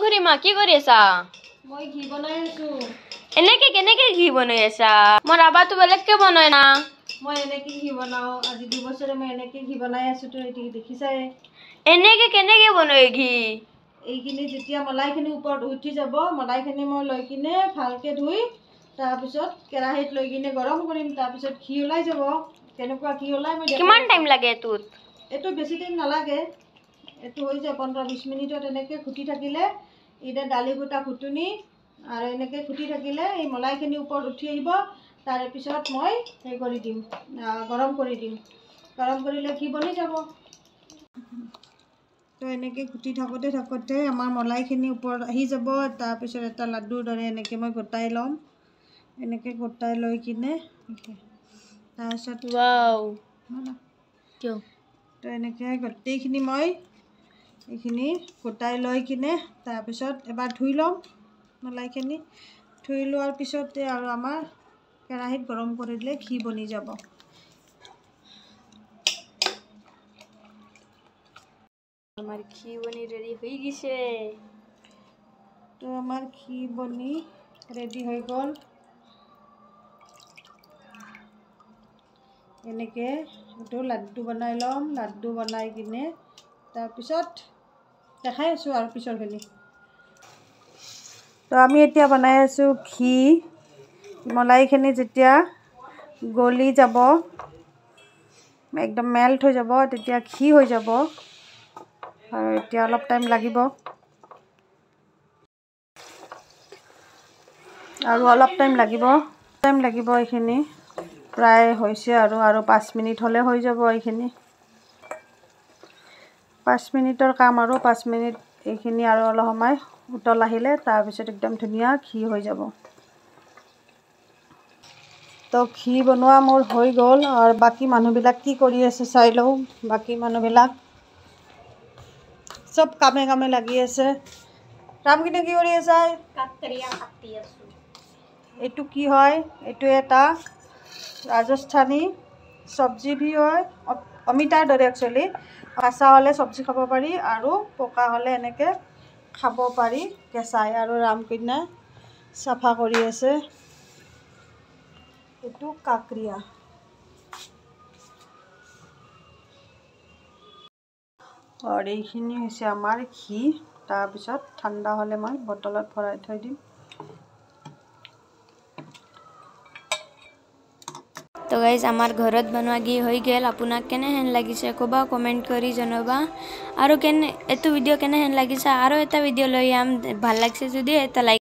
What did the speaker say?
খুৰীমা কি কৰি আছা? মই ঘি বনাই আছো। কেনেকে ঘি বনাই আছা? মোৰ আবাটো বেলেগকে বনাই না। মই এনেকে ঘি বনাও। আজি 2 বছৰে মই এনেকে ঘি বনাই আছো তো এটি দেখিছাই। কেনেকে বনাই ঘি? এইখিনি যেতিয়া মলাইখিনি ওপৰত উঠি যাব, মলাইখিনি মই লৈ কিনে ভালকে ধুই তাৰ পিছত কেৰাহীত লৈ কিনে গৰম কৰিম, তাৰ পিছত ঘি ওলাই যাব। কেনেকুৱা ঘি ওলাই মই কিমান টাইম লাগে এটোত? এটো বেছি টাইম নালাগে। এটো হৈ যায় 15-20 মিনিটত এনেকে ঘুটি থাকিলে ইটা ডালি গুটা ঘুটুনি আৰু এনেকে ঘুটি থাকিলে এই মলাইখিনি ওপৰত উঠি আহিব। তাৰে পিছত মই হে কৰি দিম, গৰম কৰি দিম। গৰম কৰিলে ঘি বনি যাব। তো এনেকে ঘুটি থাকোঁতে আমাৰ মলাইখিনি ওপৰত আহি যাব। তাৰ পিছত এটা লাড্ডুৰ দৰে এনেকে মই গোটাই ল'ম। এনেকে গোটাই লৈ কিনে তাৰপিছত ওৱাও কিয়? তো এনেকে গোটেইখিনি মই এইখিনি গোটাই লৈ কিনে তাৰপিছত এবাৰ ধুই ল'ম মলাইখিনি। ধুই লোৱাৰ পিছতে আৰু আমাৰ কেৰাহীত গৰম কৰি দিলে ঘি বনি যাব। আমার ঘি বনি রেডি হয়ে গেছে। তো আমার ঘি বনি রেডি হয়ে গেল। এনেকে একটু লাড্ডু বনাই ল'ম। লাড্ডু বনাই কিনে তাৰপিছত দেখাই আছোঁ আৰু পিছৰখিনি। তো আমি এতিয়া বনাই আছোঁ ঘি। মলাইখিনি যেতিয়া গলি যাব, একদম মেল্ট হৈ যাব, তেতিয়া ঘি হৈ যাব। আৰু এতিয়া অলপ টাইম লাগিব। এইখিনি প্ৰায় হৈছে আৰু 5 মিনিট হ'লে হৈ যাব। এইখিনি 5 মিনিটৰ কাম আৰু 5 মিনিট এইখিনি আৰু অলপ সময় উতল আহিলে তাৰপিছত একদম ধুনীয়া ঘি হৈ যাব। তো ঘি বনোৱা মোৰ হৈ গ'ল। আৰু বাকী মানুহবিলাক কি কৰি আছে চাই লওঁ। বাকী মানুহবিলাক চব কামে লাগি আছে। ৰামকিনে কি কৰি আছে? কাকৰিয়া কাটি আছো। এইটো কি হয়? এইটো এটা ৰাজস্থানী চব্জি ভি হয়। অমিতাৰ দৰে একচুৱেলি। কাঁচা হ'লে চব্জি খাব পাৰি আৰু পকা হ'লে এনেকৈ খাব পাৰি কেঁচাই। আৰু ৰামকন্যা চাফা কৰি আছে। এইটো কাকৰিয়া। আৰু এইখিনি হৈছে আমাৰ ঘি। তাৰপিছত ঠাণ্ডা হ'লে মই বটলত ভৰাই থৈ দিম। তো গাইজ আমাৰ ঘৰত বনোৱা ঘি হৈ গেল। আপোনাক কেনেহেন লাগিছে ক'বা, কমেণ্ট কৰি জনাবা। আৰু এইটো ভিডিঅ' কেনেহেন লাগিছে, আৰু এটা ভিডিঅ' লৈ আম। ভাল লাগছে যদি এটা লাইক